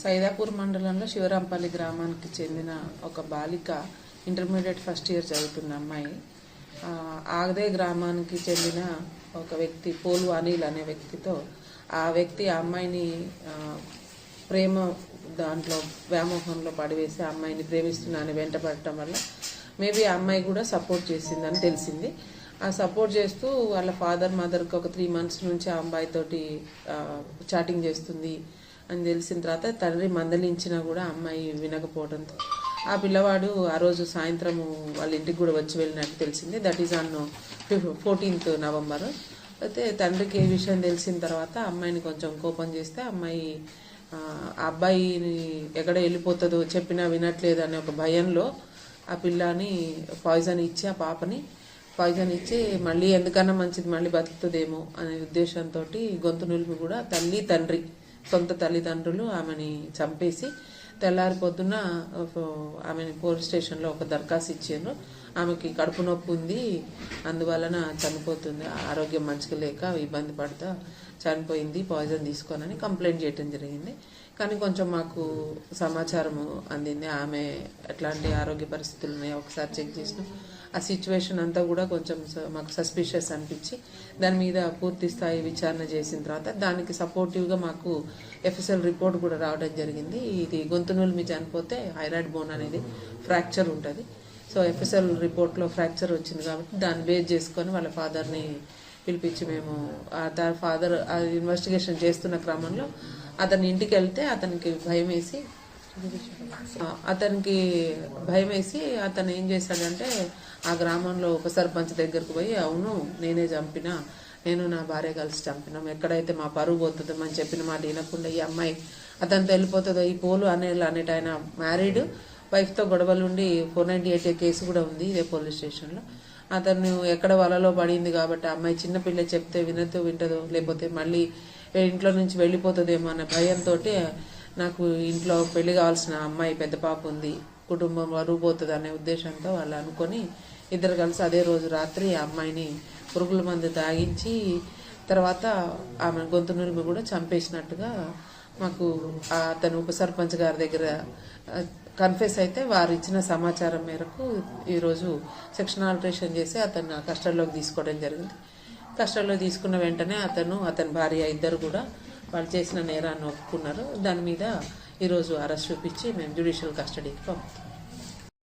సైదాపూర్ మండలంలో శివరాంపల్లి గ్రామానికి చెందిన ఒక బాలిక ఇంటర్మీడియట్ ఫస్ట్ ఇయర్ చదువుతున్న అమ్మాయి. ఆగదే గ్రామానికి చెందిన ఒక వ్యక్తి పోలు అనిల్ అనే వ్యక్తితో ఆ వ్యక్తి ఆ అమ్మాయిని ప్రేమ దాంట్లో వ్యామోహంలో పడివేసి ఆ అమ్మాయిని ప్రేమిస్తున్నానని వెంటపడటం వల్ల మేబీ ఆ అమ్మాయి కూడా సపోర్ట్ చేసిందని తెలిసింది. ఆ సపోర్ట్ చేస్తూ వాళ్ళ ఫాదర్ మదర్కి ఒక 3 months నుంచి ఆ అమ్మాయితోటి చాటింగ్ చేస్తుంది అని తెలిసిన తర్వాత తండ్రి మందలించినా కూడా అమ్మాయి వినకపోవడంతో ఆ పిల్లవాడు ఆ రోజు సాయంత్రము వాళ్ళ ఇంటికి కూడా వచ్చి వెళ్ళినట్టు తెలిసింది. That is on 14th November. అయితే తండ్రికి ఏ విషయం తెలిసిన తర్వాత అమ్మాయిని కొంచెం కోపం చేస్తే అమ్మాయి ఆ అబ్బాయిని ఎక్కడ వెళ్ళిపోతుందో చెప్పినా వినట్లేదు అనే ఒక భయంలో ఆ పిల్లని పాయిజన్ ఇచ్చి ఆ పాపని పాయిజన్ ఇచ్చి మళ్ళీ ఎందుకన్నా మంచిది మళ్ళీ బతుకుతుందేమో అనే ఉద్దేశంతో గొంతు నిలుపు కూడా తల్లి తండ్రి సొంత తల్లిదండ్రులు ఆమెని చంపేసి తెల్లారి పొద్దున్న ఆమెని పోలీస్ స్టేషన్లో ఒక దరఖాస్తు ఇచ్చారు. ఆమెకి కడుపు నొప్పి ఉంది, అందువలన చనిపోతుంది, ఆరోగ్యం మంచిగా లేక ఇబ్బంది పడుతూ చనిపోయింది పాయిజన్ తీసుకోనని కంప్లైంట్ చేయడం జరిగింది. కానీ కొంచెం మాకు సమాచారం అందింది ఆమె ఎట్లాంటి ఆరోగ్య పరిస్థితులు ఉన్నాయో ఒకసారి చెక్ చేసినాం. ఆ సిచ్యువేషన్ అంతా కూడా కొంచెం మాకు సస్పిషియస్ అనిపించి దాని మీద పూర్తి స్థాయి విచారణ చేసిన తర్వాత దానికి సపోర్టివ్గా మాకు ఎఫ్ఎస్ఎల్ రిపోర్ట్ కూడా రావడం జరిగింది. ఇది గొంతు నులిమి చనిపోతే థైరాయిడ్ బోన్ అనేది ఫ్రాక్చర్ ఉంటుంది. సో ఎఫ్ఎస్ఎల్ రిపోర్ట్లో ఫ్రాక్చర్ వచ్చింది కాబట్టి దాన్ని బేస్ చేసుకొని వాళ్ళ ఫాదర్ని పిలిపించి మేము ఫాదర్ ఇన్వెస్టిగేషన్ చేస్తున్న క్రమంలో అతని ఇంటికి వెళ్తే అతనికి భయం వేసి అతను ఏం చేశాడంటే ఆ గ్రామంలో ఉప సర్పంచ్ దగ్గరకు పోయి అవును నేనే చంపినా, నేను నా భార్య కలిసి చంపినాం, ఎక్కడైతే మా పరువు పోతుందో మనం చెప్పిన మాట వినకుండా ఈ అమ్మాయి అతనితో వెళ్ళిపోతుందో. ఈ పోలు అనేట ఆయన మ్యారీడ్ వైఫ్తో గొడవలుండి 498 కేసు కూడా ఉంది ఇదే పోలీస్ స్టేషన్లో. అతను ఎక్కడ వలలో పడింది కాబట్టి అమ్మాయి చిన్నపిల్ల చెప్తే వింటదో లేకపోతే మళ్ళీ ఇంట్లో నుంచి వెళ్ళిపోతుందేమో అనే భయంతో నాకు ఇంట్లో పెళ్లి కావాల్సిన అమ్మాయి పెద్ద పాప ఉంది, కుటుంబం వరువు పోతుంది అనే ఉద్దేశంతో వాళ్ళు అనుకొని ఇద్దరు కలిసి అదే రోజు రాత్రి ఆ అమ్మాయిని పురుగుల మందు తాగించి తర్వాత ఆమె గొంతు నులిమి కూడా చంపేసినట్టుగా మాకు అతను ఉప సర్పంచ్ గారి దగ్గర కన్ఫెస్ అయితే వారు ఇచ్చిన సమాచారం మేరకు ఈరోజు సెక్షన్ ఆల్టరేషన్ చేసి అతను కస్టడీలోకి తీసుకోవడం జరిగింది. కస్టడీలో తీసుకున్న వెంటనే అతని భార్య ఇద్దరు కూడా వాళ్ళు చేసిన నేరాన్ని ఒప్పుకున్నారు. దాని మీద ఈరోజు అరెస్ట్ చూపించి మేము జ్యుడిషియల్ కస్టడీకి పంపుతాం.